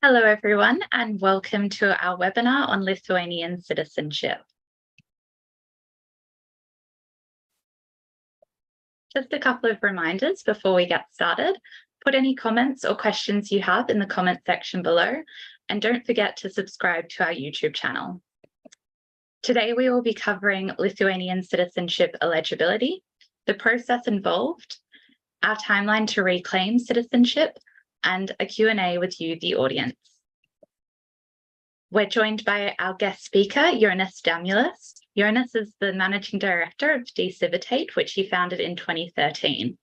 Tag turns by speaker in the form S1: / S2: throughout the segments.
S1: Hello, everyone, and welcome to our webinar on Lithuanian citizenship. Just a couple of reminders before we get started. Put any comments or questions you have in the comment section below, and don't forget to subscribe to our YouTube channel. Today, we will be covering Lithuanian citizenship eligibility, the process involved, our timeline to reclaim citizenship, and a Q&A with you, the audience. We're joined by our guest speaker, Jonas Damulis. Jonas is the Managing Director of Civitate, which he founded in 2013.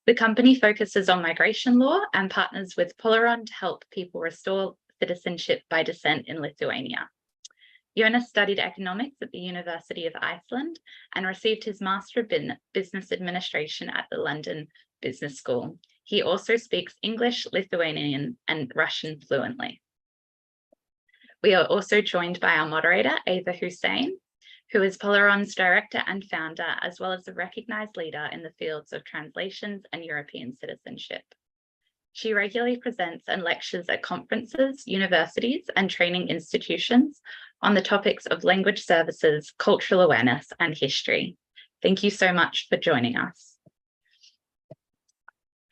S1: The company focuses on migration law and partners with Polaron to help people restore citizenship by descent in Lithuania. Jonas studied economics at the University of Iceland and received his Master of Business Administration at the London Business School. He also speaks English, Lithuanian, and Russian fluently. We are also joined by our moderator, Eva Hussain, who is Polaron's director and founder, as well as a recognized leader in the fields of translations and European citizenship. She regularly presents and lectures at conferences, universities, and training institutions on the topics of language services, cultural awareness, and history. Thank you so much for joining us.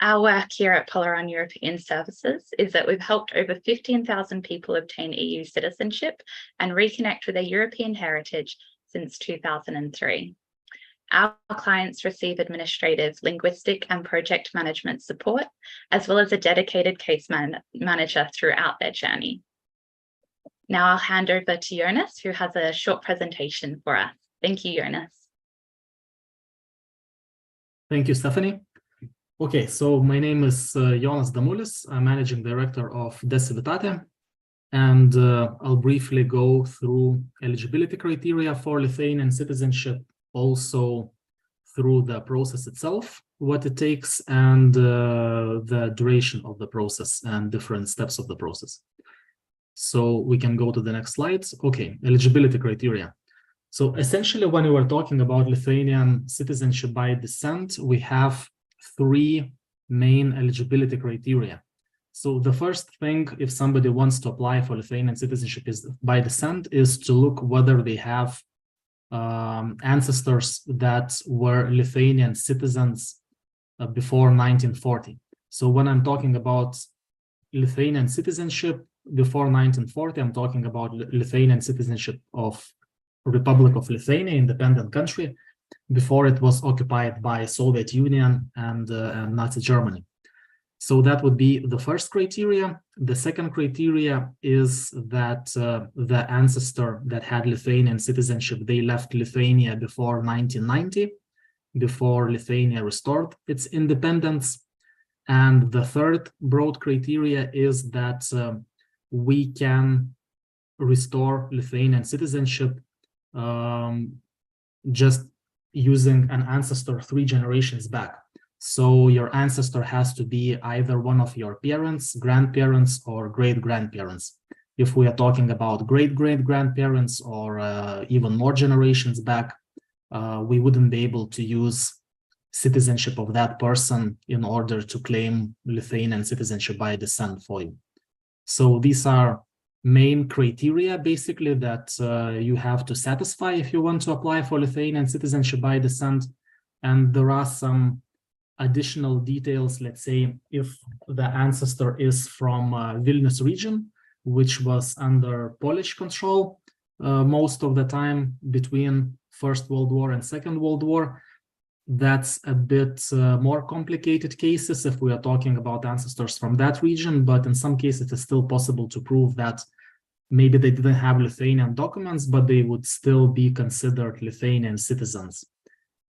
S1: Our work here at Polaron European Services is that we've helped over 15,000 people obtain EU citizenship and reconnect with their European heritage since 2003. Our clients receive administrative, linguistic, and project management support, as well as a dedicated case manager throughout their journey. Now I'll hand over to Jonas, who has a short presentation for us. Thank you, Jonas.
S2: Thank you, Stephanie. Okay, so my name is Jonas Damulis. I'm Managing Director of Civitate, and I'll briefly go through eligibility criteria for Lithuanian citizenship, also through the process itself, what it takes, and the duration of the process and different steps of the process. So we can go to the next slides. Okay, eligibility criteria. So essentially, when we were talking about Lithuanian citizenship by descent, we have three main eligibility criteria. So the first thing, if somebody wants to apply for Lithuanian citizenship is by descent, is to look whether they have ancestors that were Lithuanian citizens before 1940. So when I'm talking about Lithuanian citizenship before 1940, I'm talking about Lithuanian citizenship of Republic of Lithuania, independent country, before it was occupied by Soviet Union and Nazi Germany. So that would be the first criteria. The second criteria is that the ancestor that had Lithuanian citizenship, they left Lithuania before 1990, before Lithuania restored its independence. And the third broad criteria is that we can restore Lithuanian citizenship just using an ancestor 3 generations back. So your ancestor has to be either one of your parents, grandparents, or great-grandparents. If we are talking about great-great-grandparents or even more generations back, we wouldn't be able to use citizenship of that person in order to claim Lithuanian citizenship by descent for you. So these are main criteria, basically, that you have to satisfy if you want to apply for Lithuanian citizenship by descent. And there are some additional details. Let's say if the ancestor is from Vilnius region, which was under Polish control most of the time between First World War and Second World War, that's a bit more complicated cases if we are talking about ancestors from that region, but in some cases it's still possible to prove that maybe they didn't have Lithuanian documents, but they would still be considered Lithuanian citizens.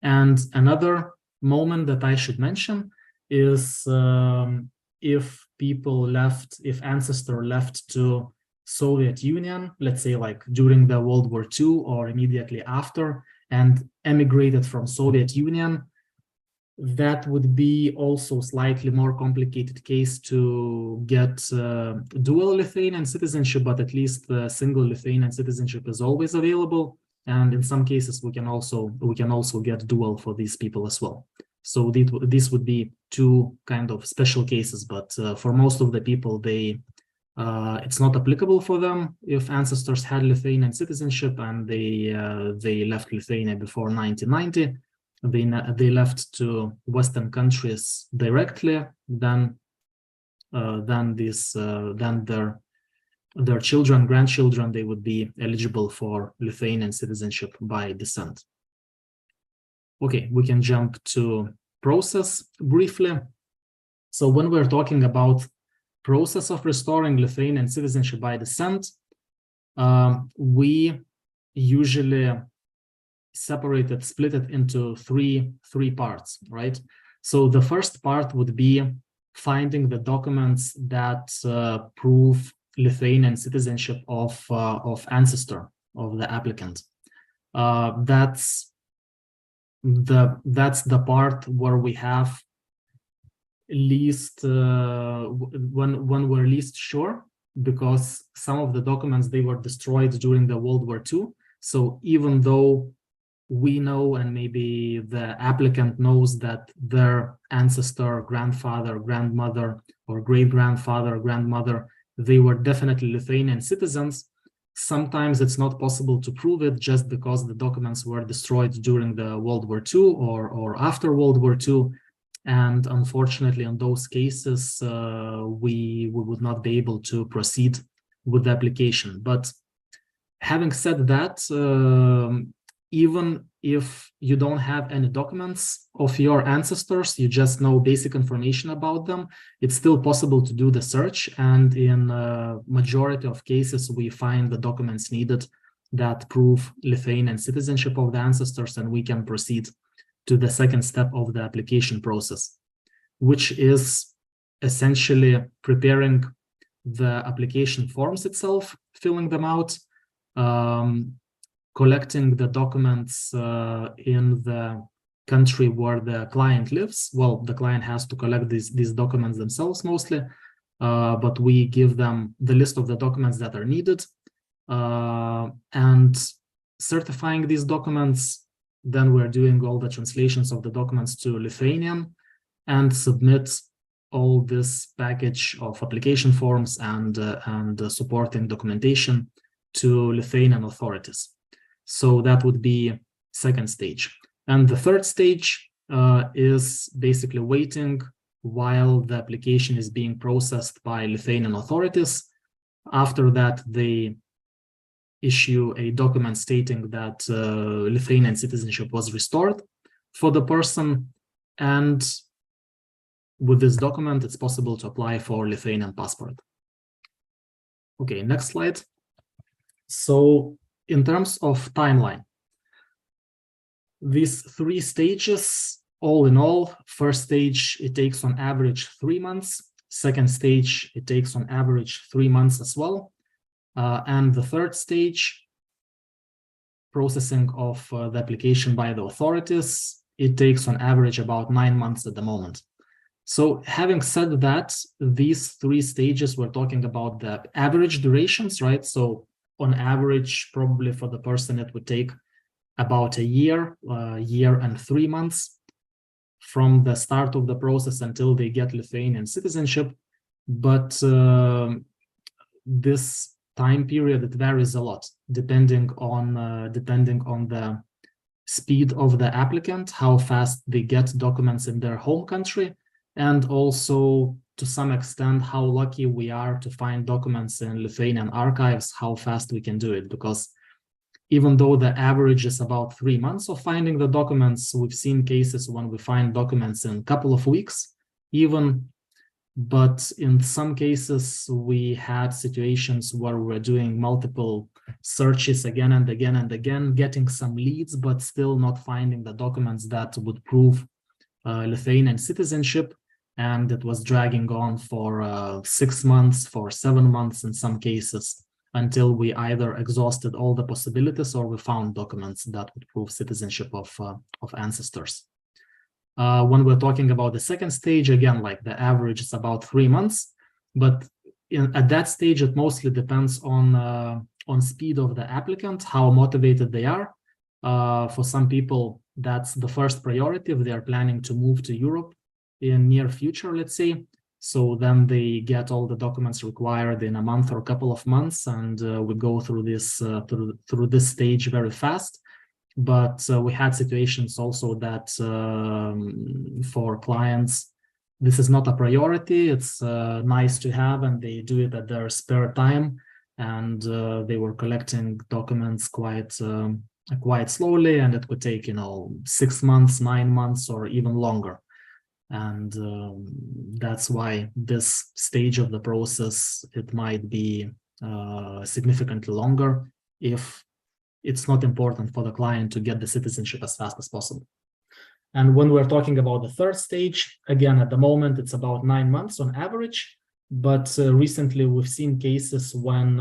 S2: And another moment that I should mention is if people left, if ancestor left to Soviet Union, let's say like during the World War II or immediately after, and emigrated from Soviet Union, that would be also slightly more complicated case to get dual Lithuanian citizenship, but at least the single Lithuanian citizenship is always available. And in some cases, we can also get dual for these people as well. So these would be two kind of special cases, but for most of the people, they It's not applicable for them if ancestors had Lithuanian citizenship and they left Lithuania before 1990. They left to Western countries directly. Then their children, grandchildren, they would be eligible for Lithuanian citizenship by descent. Okay, we can jump to process briefly. So when we're talking about process of restoring Lithuanian citizenship by descent, we usually split it into three parts, right? So the first part would be finding the documents that prove Lithuanian citizenship of ancestor of the applicant. That's the part where we have least when we're least sure, because some of the documents, they were destroyed during the World War II. So even though we know, and maybe the applicant knows, that their ancestor, grandfather, grandmother, or great-grandfather, grandmother, they were definitely Lithuanian citizens, sometimes it's not possible to prove it just because the documents were destroyed during the World War II or after World War II. And unfortunately, in those cases, we would not be able to proceed with the application. But having said that, even if you don't have any documents of your ancestors, you just know basic information about them, it's still possible to do the search. And in a majority of cases, we find the documents needed that prove Lithuanian citizenship of the ancestors, and we can proceed to the second step of the application process, which is essentially preparing the application forms itself, filling them out, collecting the documents in the country where the client lives. Well, the client has to collect these documents themselves mostly, but we give them the list of the documents that are needed, and certifying these documents. Then we're doing all the translations of the documents to Lithuanian and submit all this package of application forms and supporting documentation to Lithuanian authorities. So that would be second stage. And the third stage is basically waiting while the application is being processed by Lithuanian authorities. After that, they issue a document stating that Lithuanian citizenship was restored for the person. And with this document, it's possible to apply for Lithuanian passport. Okay, next slide. So in terms of timeline, these three stages, all in all, first stage, it takes on average 3 months. Second stage, it takes on average 3 months as well. And the third stage, processing of the application by the authorities, it takes on average about 9 months at the moment. So having said that, these three stages, we're talking about the average durations, right? So on average, probably for the person, it would take about a year and 3 months from the start of the process until they get Lithuanian citizenship. But this time period, it varies a lot depending on the speed of the applicant, how fast they get documents in their home country, and also to some extent how lucky we are to find documents in Lithuanian archives, how fast we can do it. Because even though the average is about 3 months of finding the documents, we've seen cases when we find documents in a couple of weeks even. But in some cases, we had situations where we're doing multiple searches again and again and again, getting some leads, but still not finding the documents that would prove Lithuanian citizenship. And it was dragging on for 6 months, for 7 months in some cases, until we either exhausted all the possibilities or we found documents that would prove citizenship of ancestors. When we're talking about the second stage, again, like the average is about 3 months, but at that stage, it mostly depends on speed of the applicant, how motivated they are. For some people, that's the first priority if they are planning to move to Europe in near future, let's say. So then they get all the documents required in a month or a couple of months, and we go through this through this stage very fast. But we had situations also that for clients, this is not a priority. It's nice to have, and they do it at their spare time. And they were collecting documents quite slowly, and it could take 6 months, 9 months, or even longer. And that's why this stage of the process, it might be significantly longer if it's not important for the client to get the citizenship as fast as possible. And when we're talking about the third stage, again, at the moment, it's about 9 months on average. But recently, we've seen cases when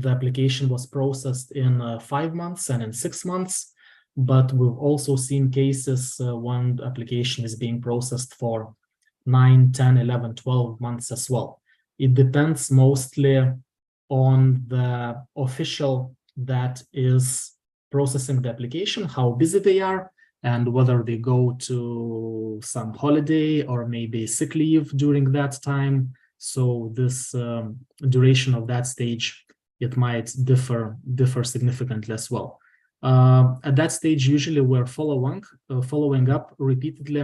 S2: the application was processed in 5 months and in 6 months. But we've also seen cases when the application is being processed for 9, 10, 11, 12 months as well. It depends mostly on the official that is processing the application, how busy they are, and whether they go to some holiday or maybe sick leave during that time. So this duration of that stage, it might differ significantly as well. At that stage, usually we're following up repeatedly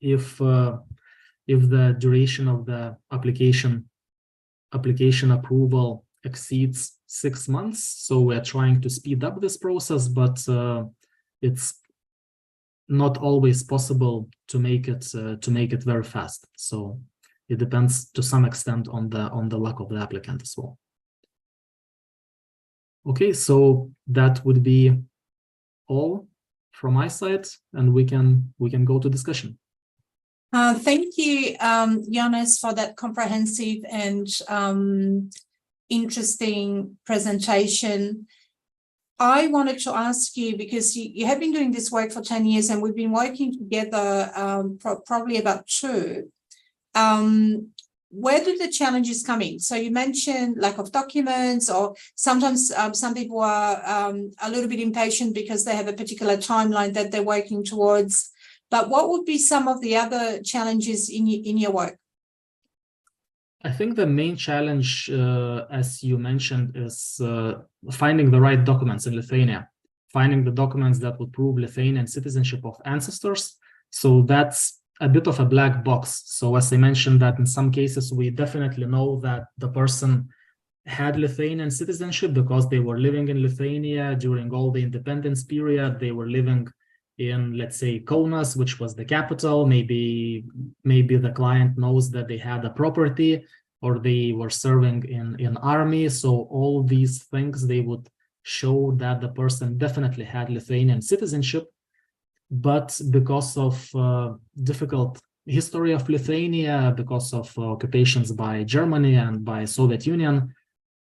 S2: if the duration of the application approval exceeds 6 months. So we're trying to speed up this process, but it's not always possible to make it very fast. So it depends to some extent on the luck of the applicant as well. Okay, so that would be all from my side, and we can go to discussion.
S3: Thank you, Jonas, for that comprehensive and interesting presentation. I wanted to ask you, because you have been doing this work for 10 years and we've been working together probably about 2. Where do the challenges come in? So you mentioned lack of documents, or sometimes some people are a little bit impatient because they have a particular timeline that they're working towards. But what would be some of the other challenges in your work?
S2: I think the main challenge, as you mentioned, is finding the right documents in Lithuania, finding the documents that would prove Lithuanian citizenship of ancestors. So that's a bit of a black box. So as I mentioned, that in some cases, we definitely know that the person had Lithuanian citizenship because they were living in Lithuania during all the independence period. They were living in, let's say, Kaunas, which was the capital. Maybe the client knows that they had a property or they were serving in army. So all these things, they would show that the person definitely had Lithuanian citizenship. But because of difficult history of Lithuania, because of occupations by Germany and by Soviet Union,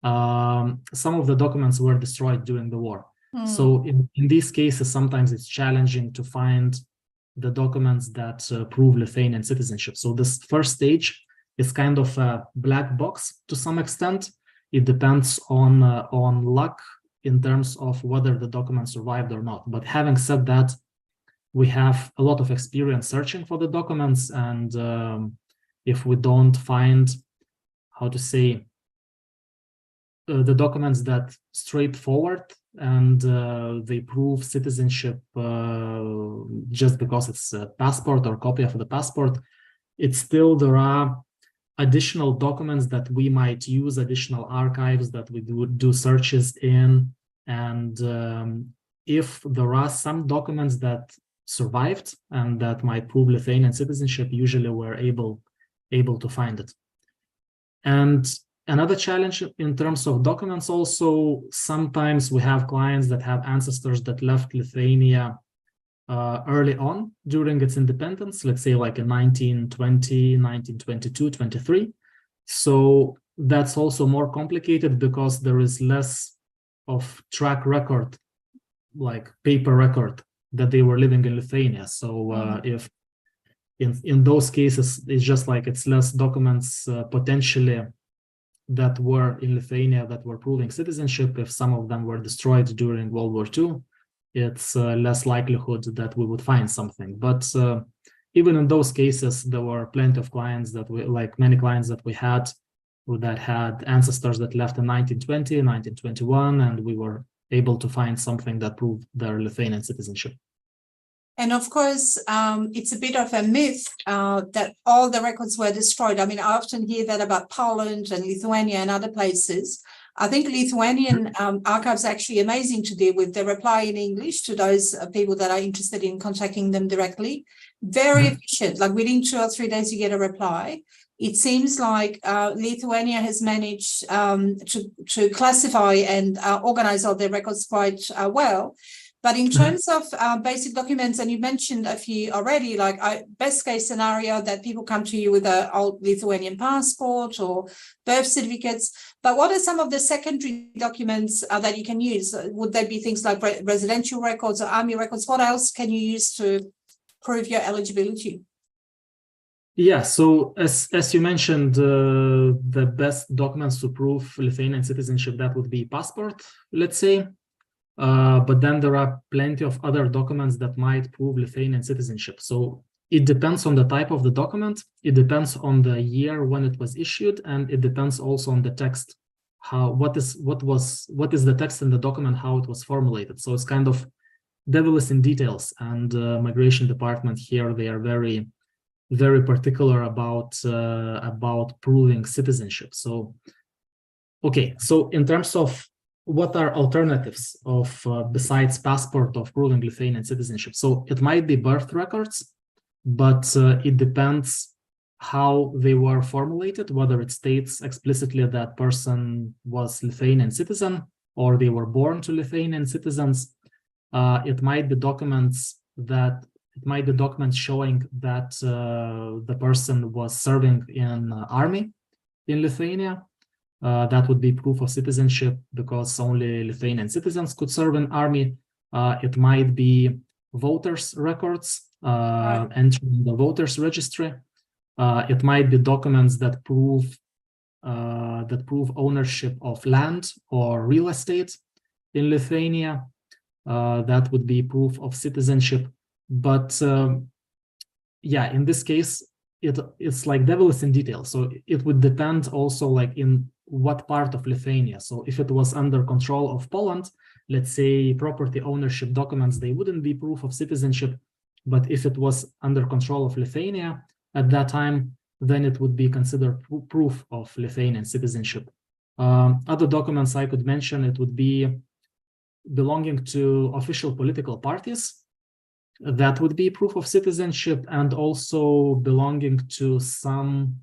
S2: some of the documents were destroyed during the war. So in these cases, sometimes it's challenging to find the documents that prove Lithuanian citizenship. So this first stage is kind of a black box to some extent. It depends on luck in terms of whether the document survived or not. But having said that, we have a lot of experience searching for the documents, and if we don't find, how to say, the documents that straightforward and they prove citizenship just because it's a passport or copy of the passport, it's still, there are additional documents that we might use, additional archives that we would do searches in. And if there are some documents that survived and that might prove Lithuanian citizenship, usually we're able to find it. And another challenge in terms of documents also, sometimes we have clients that have ancestors that left Lithuania early on during its independence, let's say like in 1920, 1922, 23. So that's also more complicated because there is less of track record, like paper record, that they were living in Lithuania. So if in those cases, it's just like it's less documents potentially that were in Lithuania that were proving citizenship. If some of them were destroyed during World War II, it's less likelihood that we would find something. But even in those cases, there were plenty of clients that we, like many clients that we had, that had ancestors that left in 1920, 1921, and we were able to find something that proved their Lithuanian citizenship.
S3: And of course, it's a bit of a myth that all the records were destroyed. I mean, I often hear that about Poland and Lithuania and other places. I think Lithuanian archives are actually amazing to deal with. They reply in English to those people that are interested in contacting them directly. Very efficient, like within 2 or 3 days, you get a reply. It seems like Lithuania has managed to classify and organize all their records quite well. But in terms of basic documents, and you mentioned a few already, like best case scenario that people come to you with an old Lithuanian passport or birth certificates. But what are some of the secondary documents that you can use? Would there be things like residential records or army records? What else can you use to prove your eligibility?
S2: Yeah, so as you mentioned, the best documents to prove Lithuanian citizenship, that would be passport, let's say. But then there are plenty of other documents that might prove Lithuanian citizenship. So it depends on the type of the document, it depends on the year when it was issued, and it depends also on the text. What is the text in the document, how it was formulated. So it's kind of devil is in details, and migration department here, they are very, very particular about proving citizenship. So okay, so in terms of what are alternatives of besides passport of proving Lithuanian citizenship? So it might be birth records, but it depends how they were formulated, whether it states explicitly that person was Lithuanian citizen or they were born to Lithuanian citizens. It might be documents showing that the person was serving in army in Lithuania. That would be proof of citizenship because only Lithuanian citizens could serve in army. It might be voters' records, entering the voters' registry. It might be documents that prove ownership of land or real estate in Lithuania. That would be proof of citizenship. But yeah, in this case, it's like devil is in detail. So it would depend also like in what part of Lithuania. So if it was under control of Poland, let's say property ownership documents, they wouldn't be proof of citizenship. But if it was under control of Lithuania at that time, then it would be considered proof of Lithuanian citizenship. Other documents I could mention, it would be belonging to official political parties. That would be proof of citizenship, and also belonging to some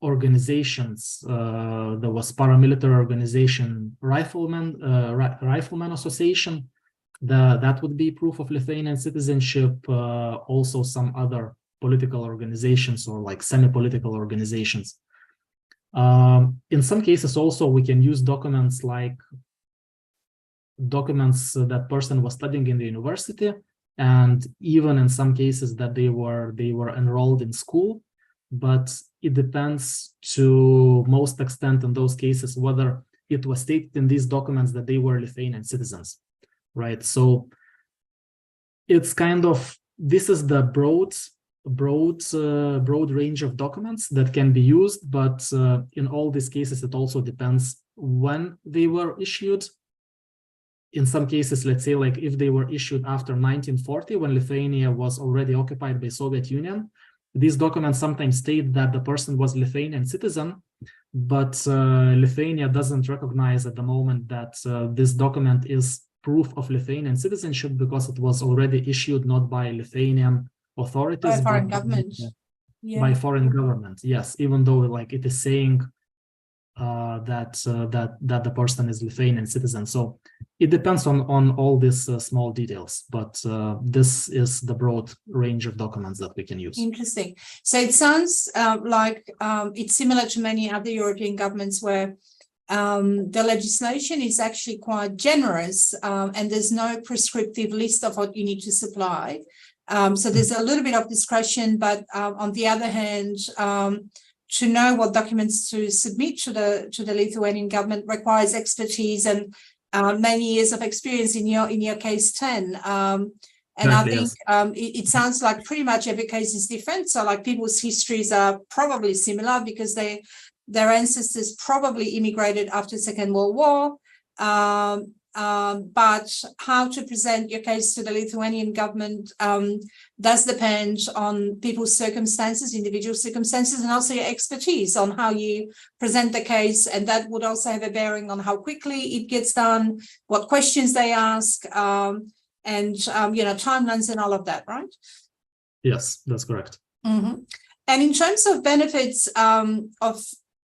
S2: organizations. There was paramilitary organization, Rifleman Association. That would be proof of Lithuanian citizenship. Also some other political organizations or like semi-political organizations. In some cases also we can use documents like documents that person was studying in the university, and even in some cases that they were enrolled in school. But it depends to most extent in those cases whether it was stated in these documents that they were Lithuanian citizens, right? So it's kind of, this is the broad range of documents that can be used, but in all these cases it also depends when they were issued. In some cases, let's say like if they were issued after 1940, when Lithuania was already occupied by Soviet Union, these documents sometimes state that the person was Lithuanian citizen, but Lithuania doesn't recognize at the moment that this document is proof of Lithuanian citizenship because it was already issued not by Lithuanian authorities,
S3: by foreign government.
S2: By foreign government, yes, even though like it is saying that the person is Lithuanian citizen. So it depends on all these small details, but this is the broad range of documents that we can use.
S3: Interesting. So it sounds like it's similar to many other European governments where the legislation is actually quite generous, and there's no prescriptive list of what you need to supply. So there's a little bit of discretion, but on the other hand, to know what documents to submit to the Lithuanian government requires expertise and many years of experience. In your case, 10. And I
S2: Exactly,
S3: think
S2: yes.
S3: it sounds like pretty much every case is different. So like people's histories are probably similar because their ancestors probably immigrated after the Second World War. But how to present your case to the Lithuanian government does depend on people's circumstances, individual circumstances, and also your expertise on how you present the case. And that would also have a bearing on how quickly it gets done, what questions they ask, and timelines and all of that, right?
S2: Yes, that's correct.
S3: Mm-hmm. And in terms of benefits of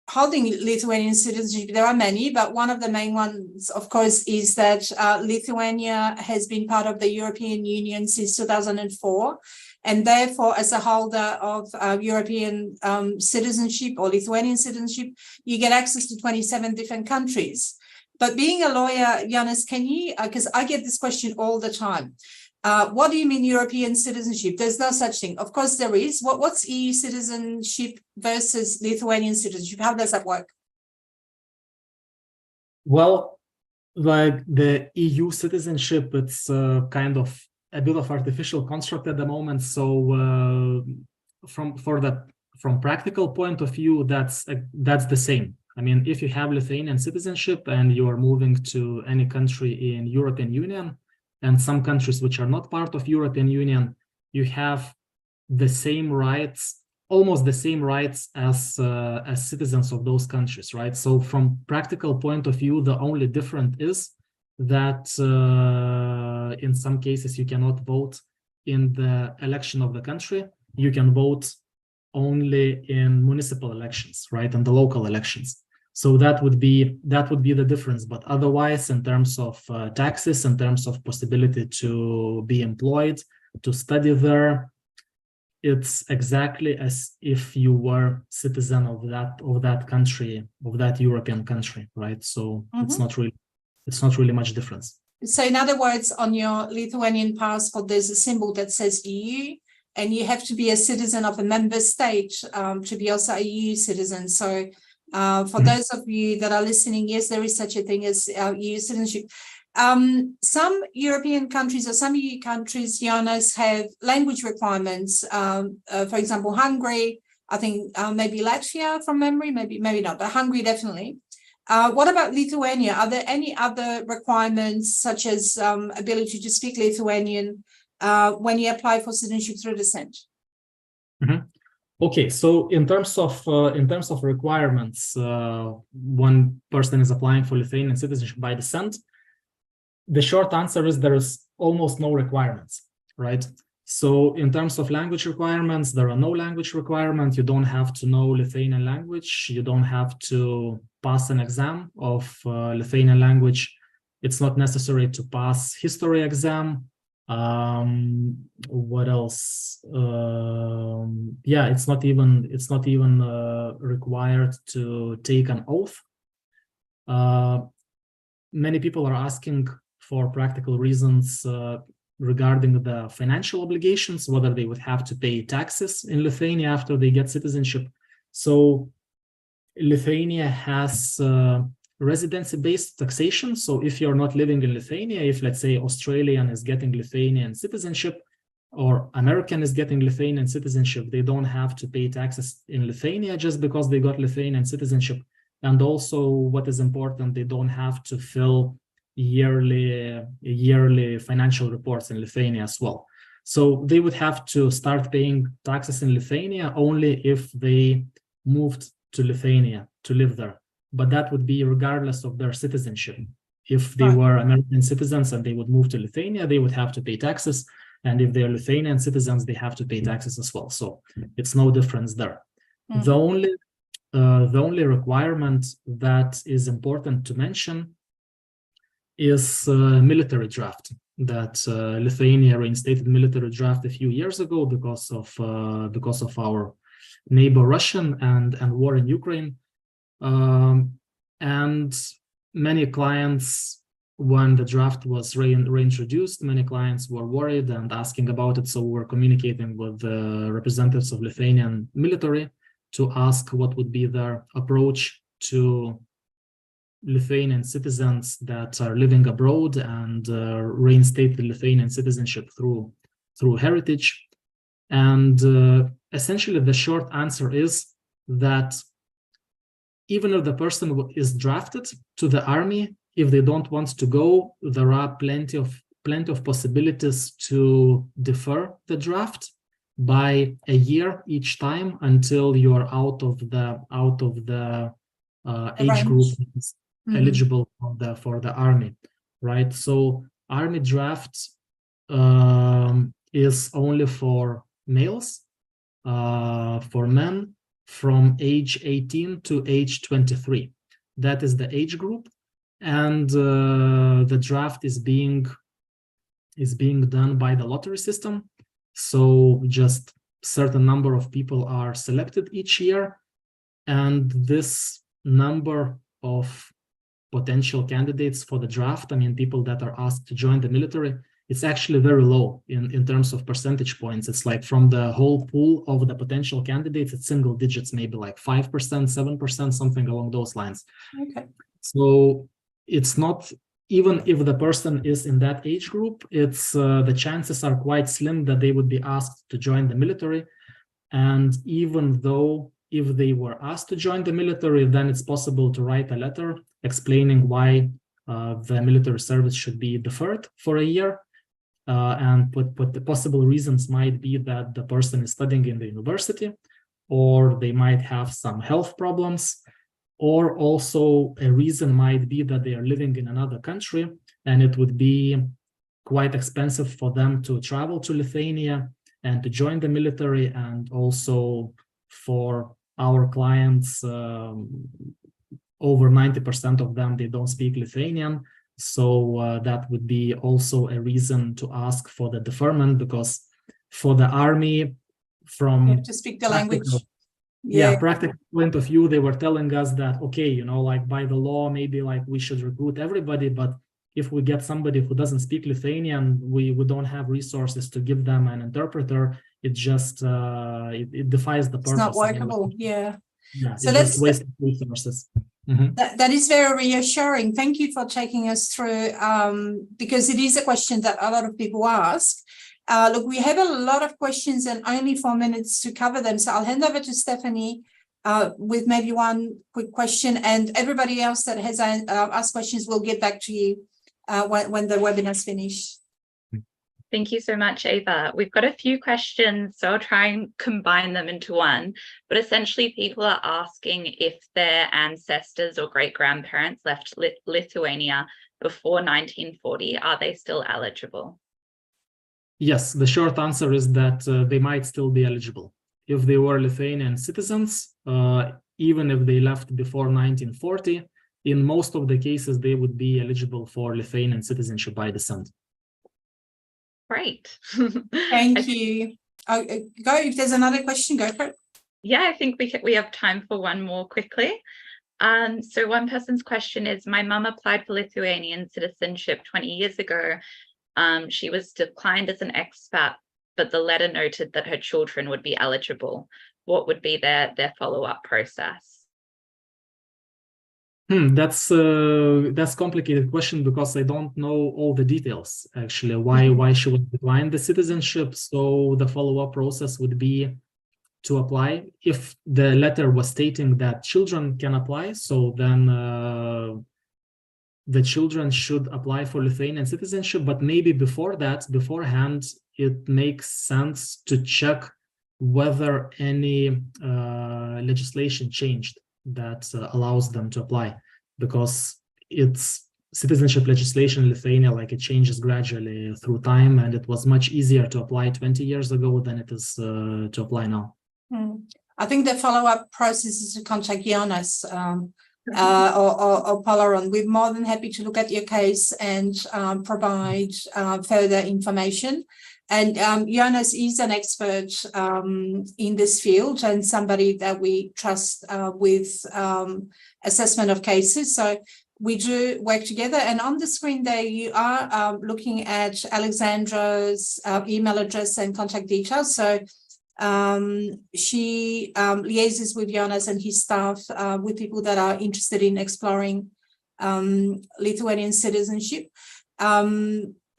S3: holding Lithuanian citizenship, there are many, but one of the main ones, of course, is that Lithuania has been part of the European Union since 2004. And therefore, as a holder of European citizenship or Lithuanian citizenship, you get access to 27 different countries. But being a lawyer, Jonas, can you, because I get this question all the time, what do you mean European citizenship? There's no such thing. Of course there is. What's EU citizenship versus Lithuanian citizenship? How does that work?
S2: Well, like the EU citizenship, it's kind of a bit of artificial construct at the moment. So from practical point of view, that's the same. I mean, if you have Lithuanian citizenship and you are moving to any country in European Union, and some countries which are not part of European Union, you have the same rights, almost the same rights as citizens of those countries, right? So from practical point of view, the only difference is that in some cases you cannot vote in the election of the country. You can vote only in municipal elections, right, and the local elections. So that would be the difference. But otherwise, in terms of taxes, in terms of possibility to be employed, to study there, it's exactly as if you were citizen of that country, of that European country, right? So it's not really much difference.
S3: So in other words, on your Lithuanian passport, there's a symbol that says EU, and you have to be a citizen of a member state to be also a EU citizen. So for those of you that are listening, yes, there is such a thing as EU citizenship. Some European countries or some EU countries, Jonas, have language requirements. For example, Hungary, I think maybe Latvia from memory, maybe not, but Hungary definitely. What about Lithuania? Are there any other requirements such as ability to speak Lithuanian when you apply for citizenship through descent?
S2: Okay, so in terms of requirements, one person is applying for Lithuanian citizenship by descent. The short answer is there is almost no requirements, right? So in terms of language requirements, there are no language requirements. You don't have to know Lithuanian language. You don't have to pass an exam of Lithuanian language. It's not necessary to pass history exam. What else? Yeah, it's not even required to take an oath. Many people are asking for practical reasons regarding the financial obligations, whether they would have to pay taxes in Lithuania after they get citizenship. So Lithuania has residency-based taxation. So if you're not living in Lithuania, if let's say Australian is getting Lithuanian citizenship or American is getting Lithuanian citizenship, they don't have to pay taxes in Lithuania just because they got Lithuanian citizenship. And also what is important, they don't have to fill yearly financial reports in Lithuania as well. So they would have to start paying taxes in Lithuania only if they moved to Lithuania to live there. But that would be regardless of their citizenship. If they were American citizens and they would move to Lithuania, they would have to pay taxes. And if they're Lithuanian citizens, they have to pay taxes as well. So it's no difference there. The only requirement that is important to mention is military draft. That Lithuania reinstated military draft a few years ago because of our neighbor Russian and war in Ukraine. And many clients, when the draft was reintroduced, many clients were worried and asking about it. So we're communicating with the representatives of Lithuanian military to ask what would be their approach to Lithuanian citizens that are living abroad and reinstate the Lithuanian citizenship through through heritage. And essentially, the short answer is that even if the person is drafted to the army, if they don't want to go, there are plenty of possibilities to defer the draft by a year each time until you are out of the age group that's eligible for the army, right? So army draft is only for males, for men from age 18 to age 23. That is the age group, and the draft is being done by the lottery system. So just certain number of people are selected each year, and this number of potential candidates for the draft, I mean, people that are asked to join the military, it's actually very low in terms of percentage points. It's like from the whole pool of the potential candidates, it's single digits, maybe like 5%, 7%, something along those lines.
S3: Okay.
S2: So it's not, even if the person is in that age group, it's the chances are quite slim that they would be asked to join the military. And even though if they were asked to join the military, then it's possible to write a letter explaining why the military service should be deferred for a year. And what the possible reasons might be that the person is studying in the university, or they might have some health problems, or also a reason might be that they are living in another country and it would be quite expensive for them to travel to Lithuania and to join the military. And also for our clients, over 90% of them, they don't speak Lithuanian. So that would be also a reason to ask for the deferment, because for the army, from
S3: you have to speak the language.
S2: Practical point of view, they were telling us that, okay, you know, like by the law, maybe like we should recruit everybody, but if we get somebody who doesn't speak Lithuanian, we don't have resources to give them an interpreter. It just it defies the purpose.
S3: It's not workable. Yeah.
S2: So let's waste resources. Mm-hmm.
S3: That is very reassuring. Thank you for taking us through, because it is a question that a lot of people ask. Look, we have a lot of questions and only 4 minutes to cover them. So I'll hand over to Stephanie with maybe one quick question, and everybody else that has asked questions will get back to you when the webinar's finished.
S1: Thank you so much, Eva. We've got a few questions, so I'll try and combine them into one. But essentially, people are asking if their ancestors or great-grandparents left Lithuania before 1940, are they still eligible?
S2: Yes, the short answer is that they might still be eligible. If they were Lithuanian citizens, even if they left before 1940, in most of the cases, they would be eligible for Lithuanian citizenship by descent.
S1: Great.
S3: Thank you. Go, if there's another question, go for it.
S1: Yeah, I think we have time for one more quickly. So one person's question is, my mum applied for Lithuanian citizenship 20 years ago. She was declined as an expat, but the letter noted that her children would be eligible. What would be their follow-up process?
S2: That's a complicated question, because I don't know all the details, actually, why she would decline the citizenship. So the follow-up process would be to apply. If the letter was stating that children can apply, so then the children should apply for Lithuanian citizenship. But maybe beforehand, it makes sense to check whether any legislation changed that allows them to apply, because it's citizenship legislation in Lithuania, like it changes gradually through time, and it was much easier to apply 20 years ago than it is to apply now.
S3: I think the follow-up process is to contact Jonas or Polaron. We're more than happy to look at your case and provide further information. And Jonas is an expert in this field and somebody that we trust with assessment of cases. So we do work together. And on the screen there, you are looking at Alexandra's email address and contact details. So she liaises with Jonas and his staff with people that are interested in exploring Lithuanian citizenship.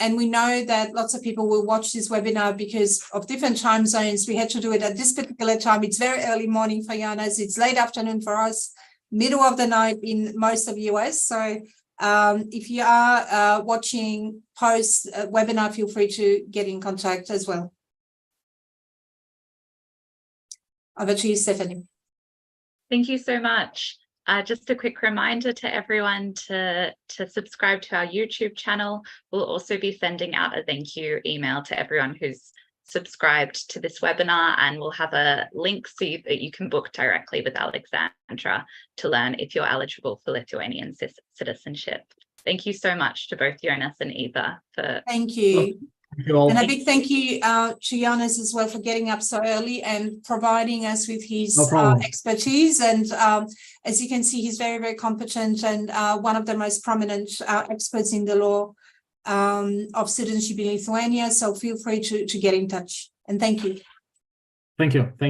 S3: And we know that lots of people will watch this webinar because of different time zones. We had to do it at this particular time. It's very early morning for Jonas. It's late afternoon for us, middle of the night in most of the US. So if you are watching post webinar, feel free to get in contact as well. Over to you, Stephanie.
S1: Thank you so much. Just a quick reminder to everyone to subscribe to our YouTube channel. We'll also be sending out a thank you email to everyone who's subscribed to this webinar, and we'll have a link so that you can book directly with Alexandra to learn if you're eligible for Lithuanian citizenship. Thank you so much to both Jonas and Eva for.
S3: Thank you.
S2: Thank you all.
S3: And a big thank you to Jonas as well for getting up so early and providing us with his expertise. And as you can see, he's very, very competent and one of the most prominent experts in the law of citizenship in Lithuania. So feel free to get in touch. And thank you.
S2: Thank you. Thank you.